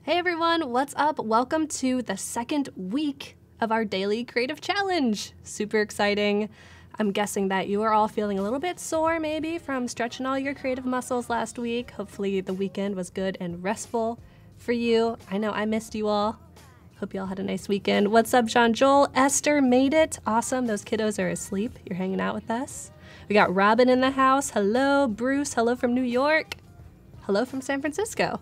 Hey everyone, what's up? Welcome to the second week of our daily creative challenge. Super exciting. I'm guessing that you are all feeling a little bit sore maybe from stretching all your creative muscles last week. Hopefully the weekend was good and restful for you. I know I missed you all. Hope you all had a nice weekend. What's up, John Joel? Esther made it. Awesome. Those kiddos are asleep. You're hanging out with us. We got Robin in the house. Hello, Bruce. Hello from New York. Hello from San Francisco.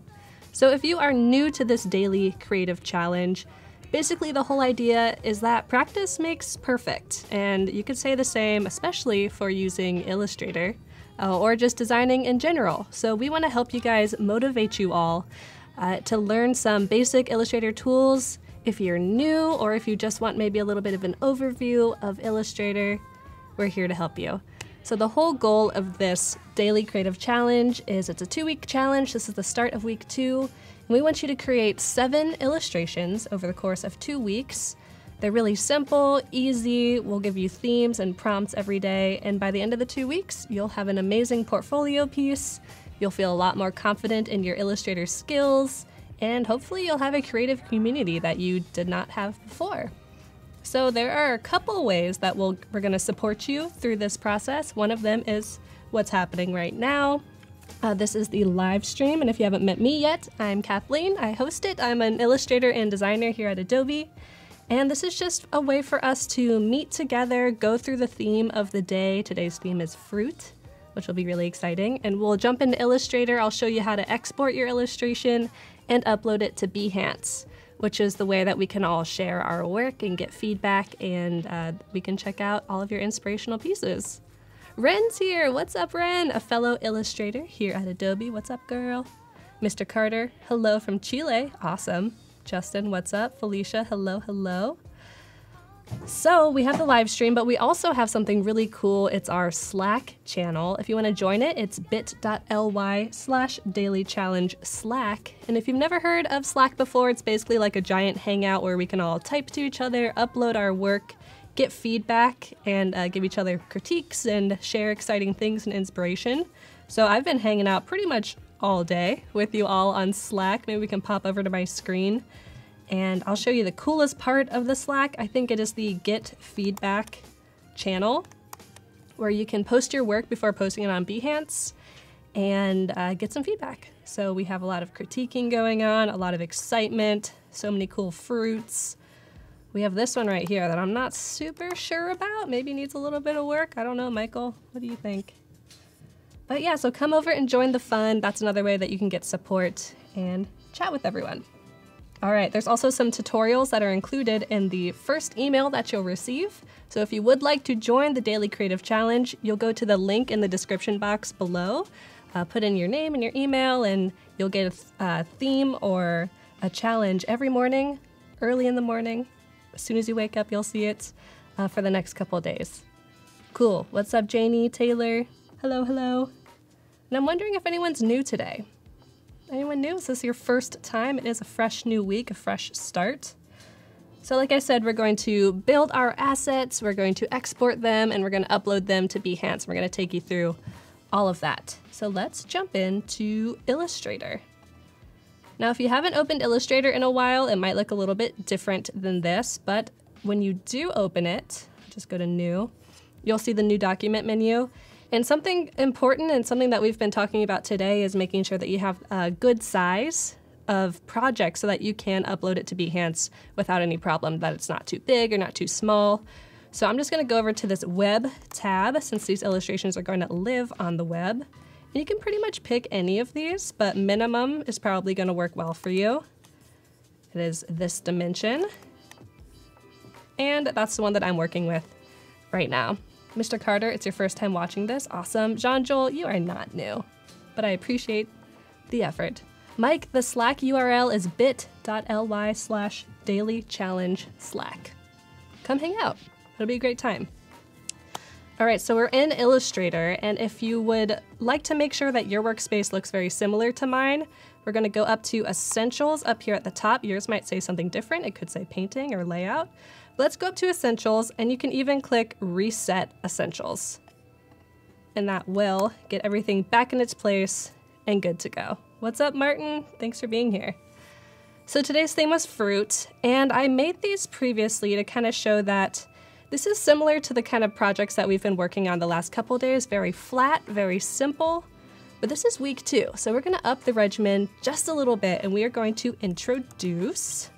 So if you are new to this daily creative challenge, basically the whole idea is that practice makes perfect. And you could say the same, especially for using Illustrator or just designing in general. So we want to help you guys, motivate you all to learn some basic Illustrator tools. If you're new or if you just want maybe a little bit of an overview of Illustrator, we're here to help you. So the whole goal of this daily creative challenge is it's a 2-week challenge. This is the start of week 2. And we want you to create 7 illustrations over the course of 2 weeks. They're really simple, easy. We'll give you themes and prompts every day. And by the end of the 2 weeks, you'll have an amazing portfolio piece. You'll feel a lot more confident in your Illustrator skills. And hopefully you'll have a creative community that you did not have before. So there are a couple ways that we're going to support you through this process. One of them is what's happening right now. This is the live stream, and if you haven't met me yet, I'm Kathleen. I host it. I'm an illustrator and designer here at Adobe, and this is just a way for us to meet together, go through the theme of the day. Today's theme is fruit, which will be really exciting, and we'll jump into Illustrator. I'll show you how to export your illustration and upload it to Behance, which is the way that we can all share our work and get feedback, and we can check out all of your inspirational pieces. Ren's here. What's up, Ren? A fellow illustrator here at Adobe. What's up, girl? Mr. Carter, hello from Chile. Awesome. Justin, what's up? Felicia, hello, hello. So we have the live stream, but we also have something really cool. It's our Slack channel. If you want to join it, it's bit.ly/dailychallenge/Slack. And if you've never heard of Slack before, it's basically like a giant hangout where we can all type to each other, upload our work, get feedback, and give each other critiques and share exciting things and inspiration. So I've been hanging out pretty much all day with you all on Slack. Maybe we can pop over to my screen and I'll show you the coolest part of the Slack. I think it is the Get Feedback channel, where you can post your work before posting it on Behance and get some feedback. So we have a lot of critiquing going on, a lot of excitement, so many cool fruits. We have this one right here that I'm not super sure about. Maybe needs a little bit of work. I don't know, Michael, what do you think? But yeah, so come over and join the fun. That's another way that you can get support and chat with everyone. All right, there's also some tutorials that are included in the first email that you'll receive. So if you would like to join the Daily Creative Challenge, you'll go to the link in the description box below, put in your name and your email, and you'll get a theme or a challenge every morning, early in the morning. As soon as you wake up, you'll see it for the next couple of days. Cool. What's up, Janie, Taylor? Hello, hello. And I'm wondering if anyone's new today. Anyone new? Is this your first time? It is a fresh new week, a fresh start. So like I said, we're going to build our assets, we're going to export them, and we're going to upload them to Behance. We're going to take you through all of that. So let's jump into Illustrator. Now, if you haven't opened Illustrator in a while, it might look a little bit different than this, but when you do open it, just go to New, you'll see the New Document menu. And something important and something that we've been talking about today is making sure that you have a good size of project so that you can upload it to Behance without any problem, that it's not too big or not too small. So I'm just going to go over to this Web tab, since these illustrations are going to live on the web. And you can pretty much pick any of these, but minimum is probably going to work well for you. It is this dimension. And that's the one that I'm working with right now. Mr. Carter, it's your first time watching this. Awesome. Jean Joel, you are not new, but I appreciate the effort. Mike, the Slack URL is bit.ly/dailychallenge/Slack. Come hang out. It'll be a great time. All right, so we're in Illustrator, and if you would like to make sure that your workspace looks very similar to mine, we're going to go up to Essentials up here at the top. Yours might say something different. It could say Painting or Layout. Let's go up to Essentials, and you can even click Reset Essentials. And that will get everything back in its place and good to go. What's up, Martin? Thanks for being here. So today's theme was fruit, and I made these previously to kind of show that this is similar to the kind of projects that we've been working on the last couple days. Very flat, very simple, but this is week 2. So we're gonna up the regimen just a little bit, and we are going to introduce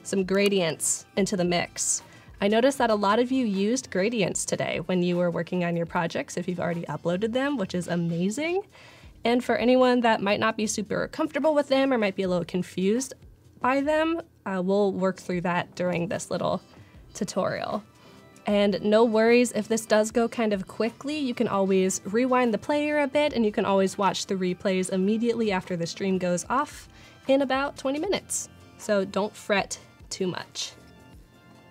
some gradients into the mix. I noticed that a lot of you used gradients today when you were working on your projects, if you've already uploaded them, which is amazing. And for anyone that might not be super comfortable with them or might be a little confused by them, we'll work through that during this little tutorial. And no worries if this does go kind of quickly, you can always rewind the player a bit and you can always watch the replays immediately after the stream goes off in about 20 minutes. So don't fret too much.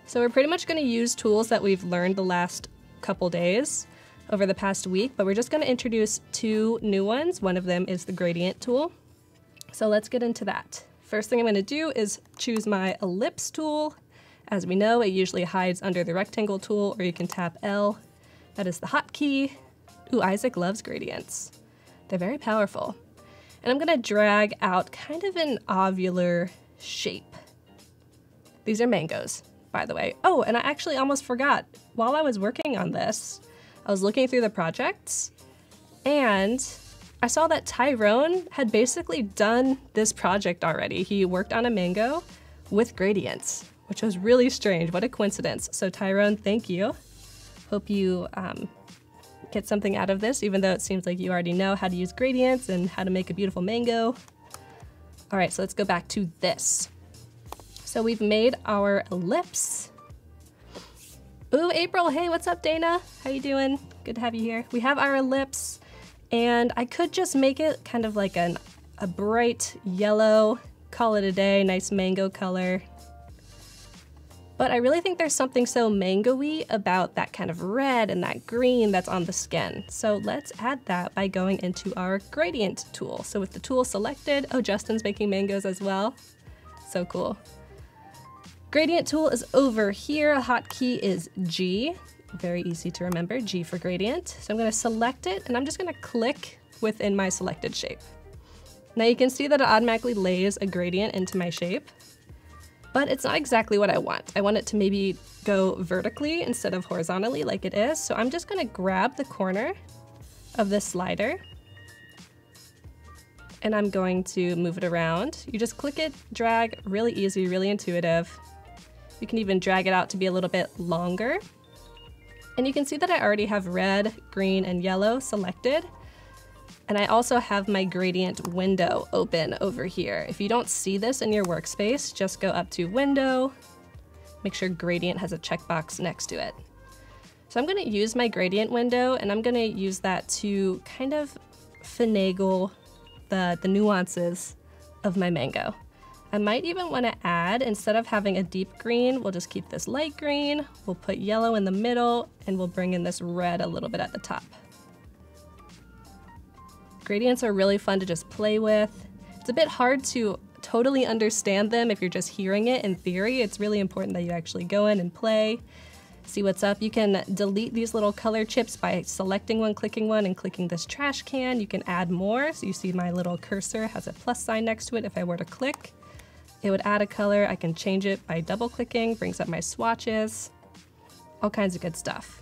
So we're pretty much going to use tools that we've learned the last couple days over the past week, but we're just going to introduce 2 new ones. One of them is the gradient tool. So let's get into that. First thing I'm going to do is choose my ellipse tool. As we know, it usually hides under the rectangle tool, or you can tap L. That is the hotkey. Ooh, Isaac loves gradients. They're very powerful. And I'm going to drag out kind of an ovular shape. These are mangoes, by the way. Oh, and I actually almost forgot. While I was working on this, I was looking through the projects, and I saw that Tyrone had basically done this project already. He worked on a mango with gradients, which was really strange. What a coincidence. So Tyrone, thank you. Hope you get something out of this, even though it seems like you already know how to use gradients and how to make a beautiful mango. All right, so let's go back to this. So we've made our ellipse. Ooh, April, hey, what's up, Dana? How you doing? Good to have you here. We have our ellipse, and I could just make it kind of like a bright yellow, call it a day, nice mango color. But I really think there's something so mango-y about that kind of red and that green that's on the skin. So let's add that by going into our gradient tool. So with the tool selected, oh, Justin's making mangoes as well. So cool. Gradient tool is over here. Hotkey is G. Very easy to remember, G for gradient. So I'm going to select it, and I'm just going to click within my selected shape. Now you can see that it automatically lays a gradient into my shape, but it's not exactly what I want. I want it to maybe go vertically instead of horizontally like it is. So I'm just going to grab the corner of this slider, and I'm going to move it around. You just click it, drag, really easy, really intuitive. You can even drag it out to be a little bit longer. And you can see that I already have red, green, and yellow selected. And I also have my gradient window open over here. If you don't see this in your workspace, just go up to Window, make sure Gradient has a checkbox next to it. So I'm going to use my gradient window, and I'm going to use that to kind of finagle the nuances of my mango. I might even want to add, instead of having a deep green, we'll just keep this light green, we'll put yellow in the middle, and we'll bring in this red a little bit at the top. Gradients are really fun to just play with. It's a bit hard to totally understand them if you're just hearing it in theory. It's really important that you actually go in and play, see what's up. You can delete these little color chips by selecting one, clicking one, and clicking this trash can. You can add more. So you see my little cursor has a plus sign next to it. If I were to click, it would add a color. I can change it by double clicking, brings up my swatches, all kinds of good stuff.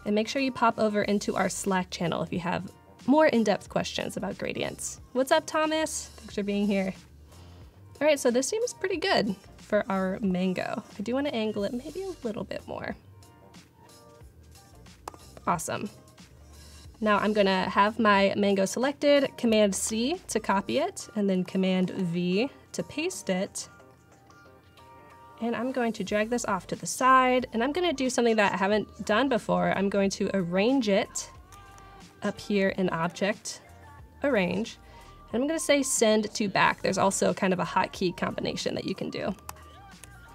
And make sure you pop over into our Slack channel if you have more in-depth questions about gradients. What's up, Thomas? Thanks for being here. All right, so this seems pretty good for our mango. I do want to angle it maybe a little bit more. Awesome. Now I'm gonna have my mango selected, Command C to copy it, and then Command V to paste it. And I'm going to drag this off to the side, and I'm gonna do something that I haven't done before. I'm going to arrange it up here in Object, Arrange, and I'm gonna say Send to Back. There's also kind of a hotkey combination that you can do.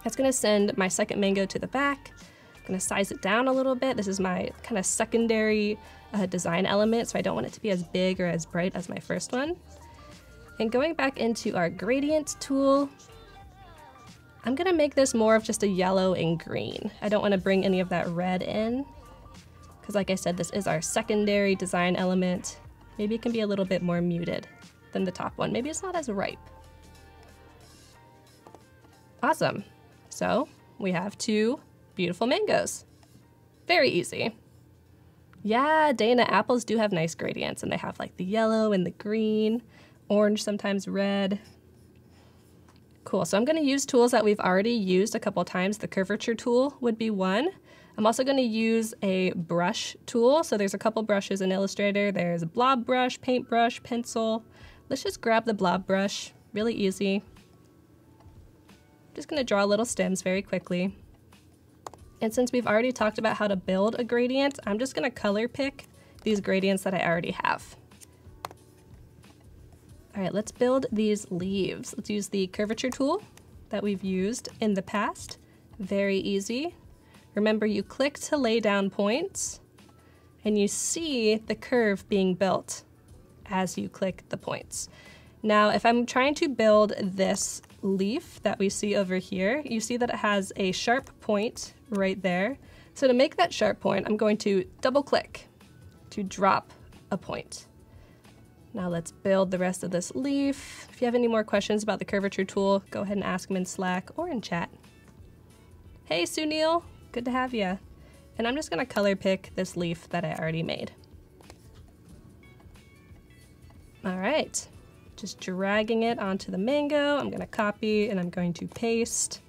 That's gonna send my second mango to the back. I'm gonna size it down a little bit. This is my kind of secondary design element, so I don't want it to be as big or as bright as my first one. And going back into our gradient tool, I'm gonna make this more of just a yellow and green. I don't wanna bring any of that red in, because like I said, this is our secondary design element. Maybe it can be a little bit more muted than the top one. Maybe it's not as ripe. Awesome. So we have 2 beautiful mangoes. Very easy. Yeah, Dana, apples do have nice gradients, and they have like the yellow and the green, orange, sometimes red. Cool, so I'm gonna use tools that we've already used a couple times. The curvature tool would be one. I'm also gonna use a brush tool. So there's a couple brushes in Illustrator. There's a blob brush, paintbrush, pencil. Let's just grab the blob brush, really easy. Just gonna draw little stems very quickly. And since we've already talked about how to build a gradient, I'm just gonna color pick these gradients that I already have. All right, let's build these leaves. Let's use the curvature tool that we've used in the past. Very easy. Remember, you click to lay down points, and you see the curve being built as you click the points. Now, if I'm trying to build this leaf that we see over here, you see that it has a sharp point right there. So to make that sharp point, I'm going to double click to drop a point. Now let's build the rest of this leaf. If you have any more questions about the curvature tool, go ahead and ask them in Slack or in chat. Hey Sunil, good to have you. And I'm just gonna color pick this leaf that I already made. All right. Just dragging it onto the mango. I'm gonna copy and I'm going to paste.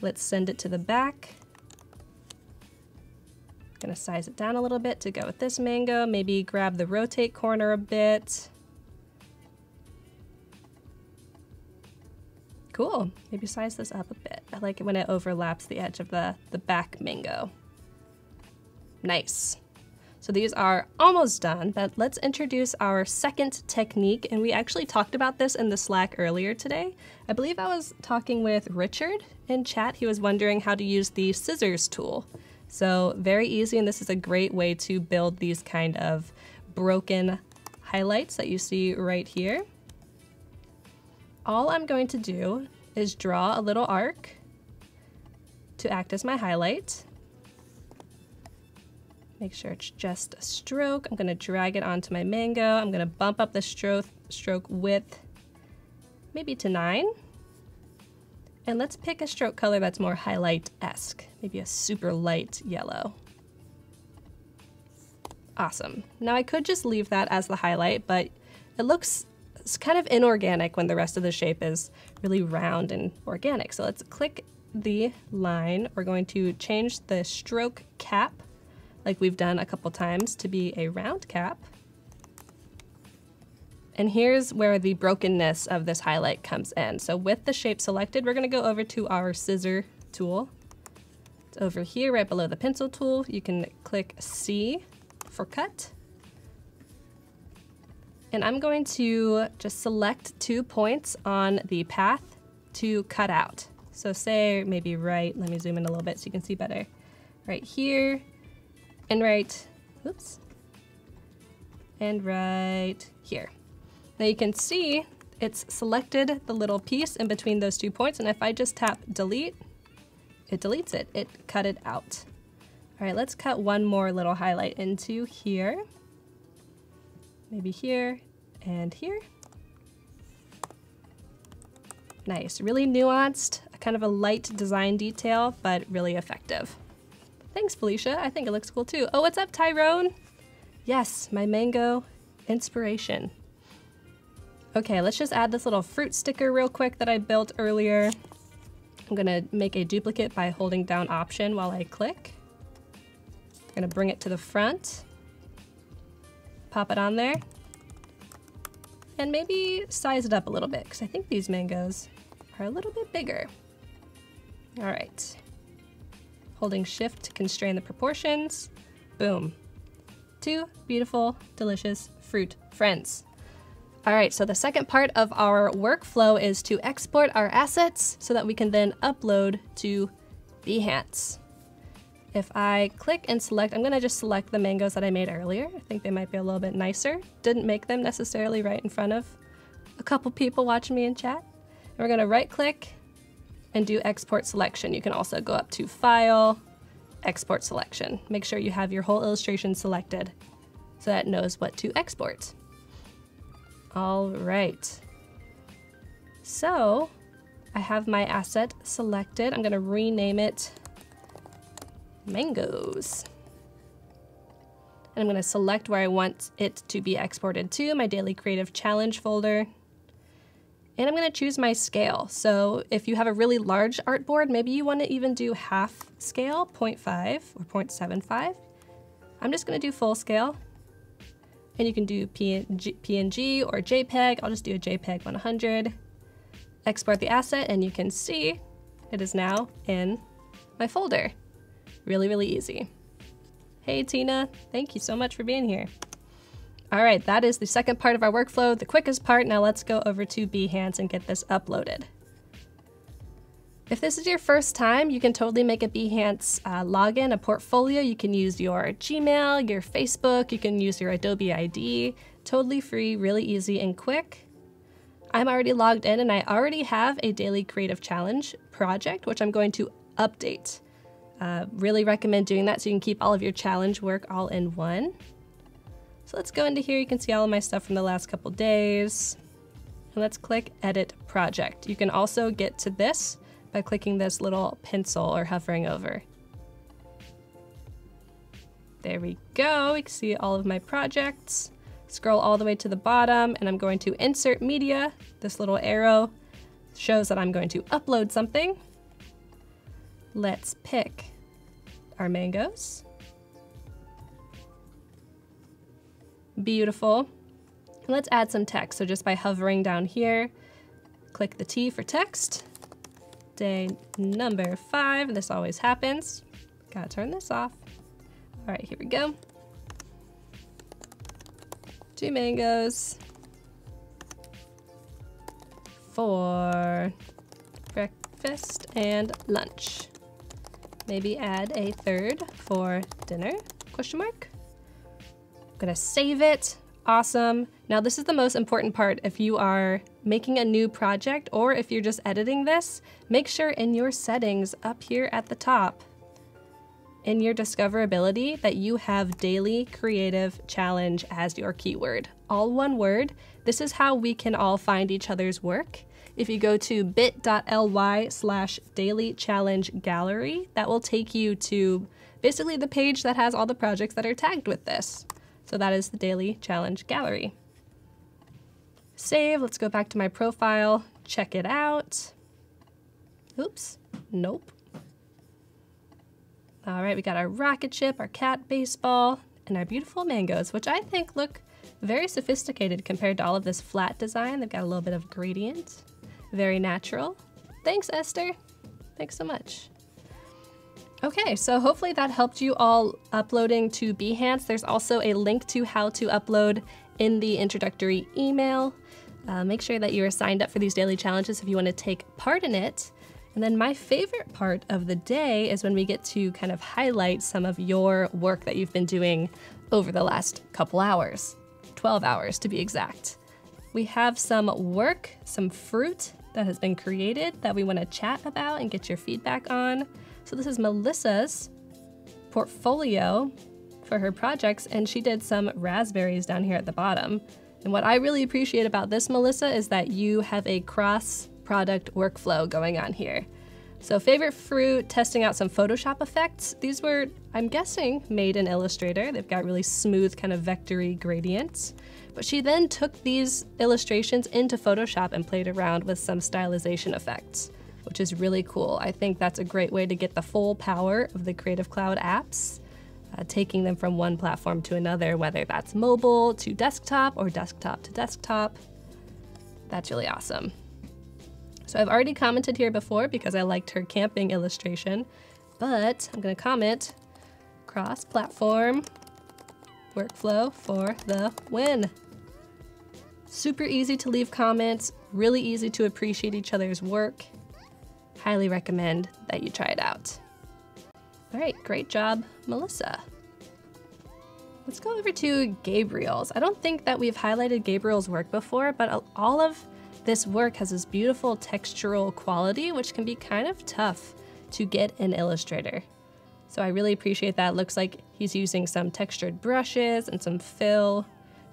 Let's send it to the back. Gonna size it down a little bit to go with this mango. Maybe grab the rotate corner a bit. Cool, maybe size this up a bit. I like it when it overlaps the edge of the back mango. Nice. So these are almost done, but let's introduce our second technique. And we actually talked about this in the Slack earlier today. I believe I was talking with Richard in chat. He was wondering how to use the scissors tool. So very easy, and this is a great way to build these kind of broken highlights that you see right here. All I'm going to do is draw a little arc to act as my highlight. Make sure it's just a stroke. I'm gonna drag it onto my mango. I'm gonna bump up the stroke width, maybe to 9. And let's pick a stroke color that's more highlight-esque, maybe a super light yellow. Awesome. Now I could just leave that as the highlight, but it looks kind of inorganic when the rest of the shape is really round and organic. So let's click the line. We're going to change the stroke cap, like we've done a couple times, to be a round cap. And here's where the brokenness of this highlight comes in. So with the shape selected, we're gonna go over to our scissor tool. It's over here, right below the pencil tool. You can click C for cut. And I'm going to just select 2 points on the path to cut out. So say maybe right, let me zoom in a little bit so you can see better. Right here, and right, oops, and right here. Now you can see it's selected the little piece in between those 2 points, and if I just tap delete, it deletes it. It cut it out. All right, let's cut one more little highlight into here. Maybe here and here. Nice, really nuanced, kind of a light design detail, but really effective. Thanks, Felicia. I think it looks cool too. Oh, what's up, Tyrone? Yes, my mango inspiration. Okay, let's just add this little fruit sticker real quick that I built earlier. I'm gonna make a duplicate by holding down Option while I click. I'm gonna bring it to the front, pop it on there, and maybe size it up a little bit, because I think these mangoes are a little bit bigger. All right. Holding Shift to constrain the proportions. Boom. 2 beautiful, delicious fruit friends. All right, so the second part of our workflow is to export our assets so that we can then upload to Behance. If I click and select, I'm gonna just select the mangoes that I made earlier. I think they might be a little bit nicer. Didn't make them necessarily right in front of a couple people watching me in chat. And we're gonna right click and do export selection. You can also go up to File, Export Selection. Make sure you have your whole illustration selected so that it knows what to export. All right. So I have my asset selected. I'm gonna rename it Mangoes. And I'm gonna select where I want it to be exported to, my Daily Creative Challenge folder. And I'm gonna choose my scale. So if you have a really large artboard, maybe you wanna even do half scale, 0.5 or 0.75. I'm just gonna do full scale. And you can do PNG or JPEG. I'll just do a JPEG 100. Export the asset and you can see it is now in my folder. Really, really easy. Hey Tina, thank you so much for being here. All right, that is the second part of our workflow, the quickest part. Now let's go over to Behance and get this uploaded. If this is your first time, you can totally make a Behance login, a portfolio. You can use your Gmail, your Facebook, you can use your Adobe ID. Totally free, really easy and quick. I'm already logged in and I already have a Daily Creative Challenge project, which I'm going to update. Really recommend doing that so you can keep all of your challenge work all in one. So let's go into here. You can see all of my stuff from the last couple days. And let's click Edit Project. You can also get to this by clicking this little pencil or hovering over. There we go. We can see all of my projects. Scroll all the way to the bottom and I'm going to Insert Media. This little arrow shows that I'm going to upload something. Let's pick our mangoes. Beautiful. Let's add some text. So just by hovering down here, click the T for text. Day number 5. This always happens. Gotta turn this off. All right, here we go. 2 mangoes for breakfast and lunch. Maybe add a 3rd for dinner, question mark. I'm gonna save it, awesome. Now this is the most important part. If you are making a new project or if you're just editing this, make sure in your settings up here at the top, in your discoverability, that you have Daily Creative Challenge as your keyword. All one word. This is how we can all find each other's work. If you go to bit.ly/dailychallengegallery, that will take you to basically the page that has all the projects that are tagged with this. So that is the Daily Challenge Gallery. Save, let's go back to my profile, check it out. Oops, nope. All right, we got our rocket ship, our cat baseball, and our beautiful mangoes, which I think look very sophisticated compared to all of this flat design. They've got a little bit of gradient, very natural. Thanks, Esther. Thanks so much. Okay, so hopefully that helped you all uploading to Behance. There's also a link to how to upload in the introductory email. Make sure that you are signed up for these daily challenges if you want to take part in it. And then my favorite part of the day is when we get to kind of highlight some of your work that you've been doing over the last couple hours, 12 hours to be exact. We have some work, some fruit that has been created that we want to chat about and get your feedback on. So this is Melissa's portfolio for her projects, and she did some raspberries down here at the bottom. And what I really appreciate about this, Melissa, is that you have a cross-product workflow going on here. So favorite fruit, testing out some Photoshop effects. These were, I'm guessing, made in Illustrator. They've got really smooth kind of vectory gradients. But she then took these illustrations into Photoshop and played around with some stylization effects, which is really cool. I think that's a great way to get the full power of the Creative Cloud apps, taking them from one platform to another, whether that's mobile to desktop or desktop to desktop. That's really awesome. So I've already commented here before because I liked her camping illustration, but I'm gonna comment cross-platform workflow for the win. Super easy to leave comments, really easy to appreciate each other's work. Highly recommend that you try it out. All right, great job, Melissa. Let's go over to Gabriel's. I don't think that we've highlighted Gabriel's work before, but all of this work has this beautiful textural quality, which can be kind of tough to get in Illustrator. So I really appreciate that. It looks like he's using some textured brushes and some fill.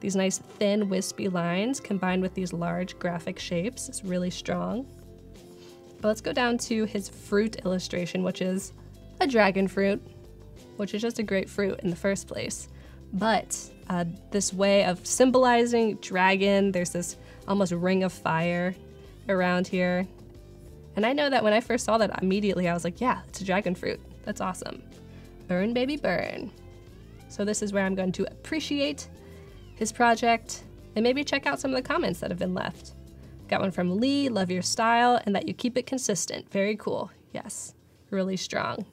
These nice thin wispy lines combined with these large graphic shapes is really strong. But let's go down to his fruit illustration, which is a dragon fruit, which is just a great fruit in the first place. But this way of symbolizing dragon, there's this almost ring of fire around here. And I know that when I first saw that, immediately I was like, yeah, it's a dragon fruit. That's awesome. Burn, baby, burn. So this is where I'm going to appreciate his project and maybe check out some of the comments that have been left. Got one from Lee, love your style and that you keep it consistent. Very cool. Yes, really strong.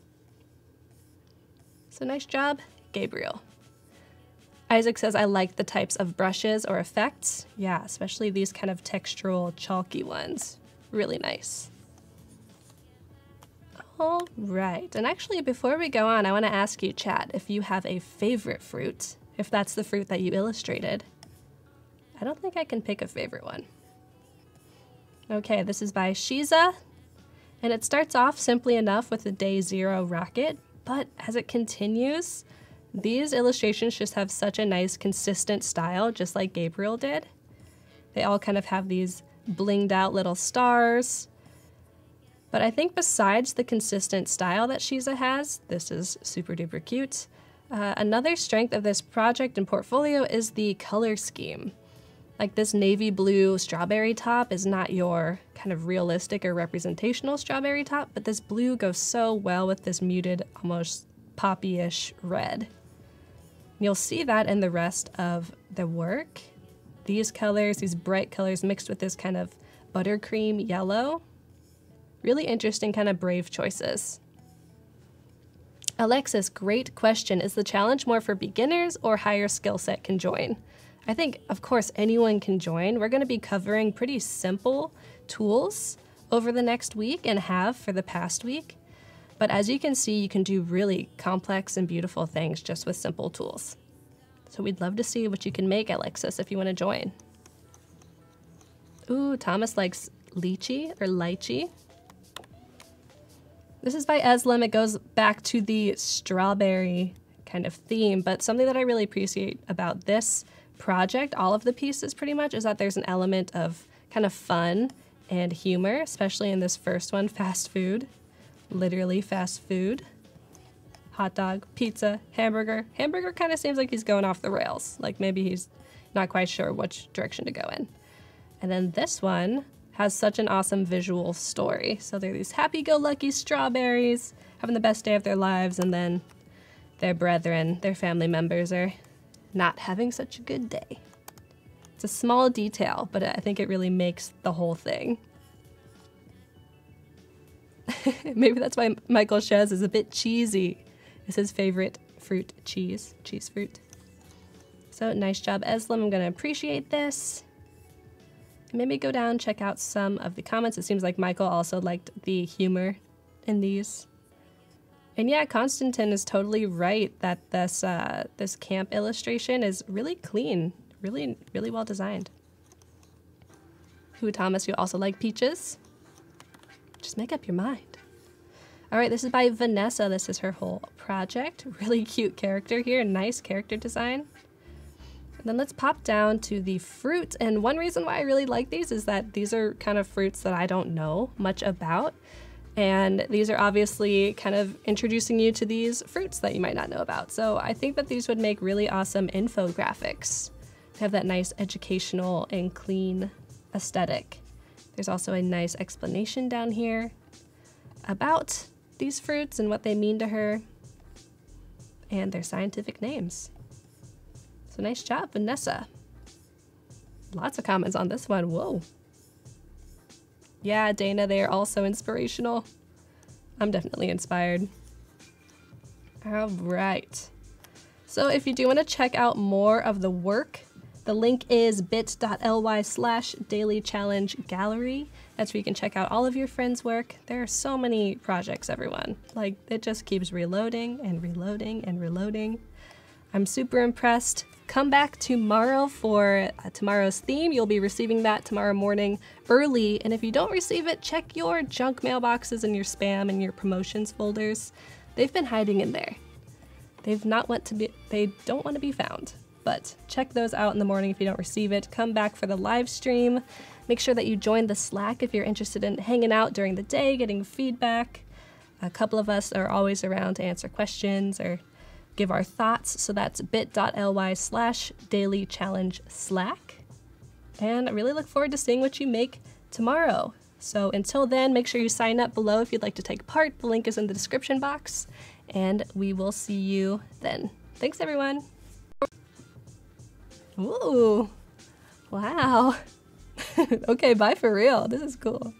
So nice job, Gabriel. Isaac says, I like the types of brushes or effects. Yeah, especially these kind of textural, chalky ones. Really nice. All right, and actually before we go on, I want to ask you, chat, if you have a favorite fruit, if that's the fruit that you illustrated. I don't think I can pick a favorite one. Okay, this is by Shiza, and it starts off simply enough with the Day Zero rocket, but as it continues, these illustrations just have such a nice consistent style, just like Gabriel did. They all kind of have these blinged out little stars. But I think besides the consistent style that Shiza has, this is super duper cute. Another strength of this project and portfolio is the color scheme. Like this navy blue strawberry top is not your kind of realistic or representational strawberry top, but this blue goes so well with this muted, almost poppy-ish red. You'll see that in the rest of the work. These colors, these bright colors mixed with this kind of buttercream yellow. Really interesting, kind of brave choices. Alexis, great question. Is the challenge more for beginners or higher skill set can join? I think, of course, anyone can join. We're going to be covering pretty simple tools over the next week and have for the past week. But as you can see, you can do really complex and beautiful things just with simple tools. So we'd love to see what you can make, Alexis, if you want to join. Ooh, Thomas likes lychee or lychee. This is by Eslam. It goes back to the strawberry kind of theme, but something that I really appreciate about this project, all of the pieces pretty much, is that there's an element of kind of fun and humor, especially in this first one, fast food. Literally fast food. Hot dog, pizza, hamburger. Hamburger kind of seems like he's going off the rails. Like maybe he's not quite sure which direction to go in. And then this one has such an awesome visual story. So they're these happy-go-lucky strawberries having the best day of their lives, and then their brethren, their family members are not having such a good day. It's a small detail, but I think it really makes the whole thing. Maybe that's why Michael Shez is a bit cheesy. It's his favorite fruit, cheese fruit. So nice job, Eslam. I'm gonna appreciate this. Maybe go down, check out some of the comments. It seems like Michael also liked the humor in these. And yeah, Konstantin is totally right that this this camp illustration is really clean, really well designed. Who, Thomas, you also like peaches? Just make up your mind. All right, this is by Vanessa. This is her whole project. Really cute character here, nice character design. And then let's pop down to the fruit. And one reason why I really like these is that these are kind of fruits that I don't know much about. And these are obviously kind of introducing you to these fruits that you might not know about. So I think that these would make really awesome infographics. They have that nice educational and clean aesthetic. There's also a nice explanation down here about these fruits and what they mean to her and their scientific names. So nice job, Vanessa. Lots of comments on this one. Whoa. Yeah, Dana, they are also inspirational. I'm definitely inspired. All right. So if you do want to check out more of the work, the link is bit.ly/dailychallengegallery. That's where you can check out all of your friends' work. There are so many projects, everyone. Like, it just keeps reloading and reloading and reloading. I'm super impressed. Come back tomorrow for tomorrow's theme. You'll be receiving that tomorrow morning early. And if you don't receive it, check your junk mailboxes and your spam and your promotions folders. They've been hiding in there. They don't want to be found. but check those out in the morning if you don't receive it. Come back for the live stream. Make sure that you join the Slack if you're interested in hanging out during the day, getting feedback. A couple of us are always around to answer questions or give our thoughts, so that's bit.ly/dailychallengeslack. And I really look forward to seeing what you make tomorrow. So until then, make sure you sign up below if you'd like to take part. The link is in the description box, and we will see you then. Thanks, everyone. Ooh, wow. Okay, bye for real. This is cool.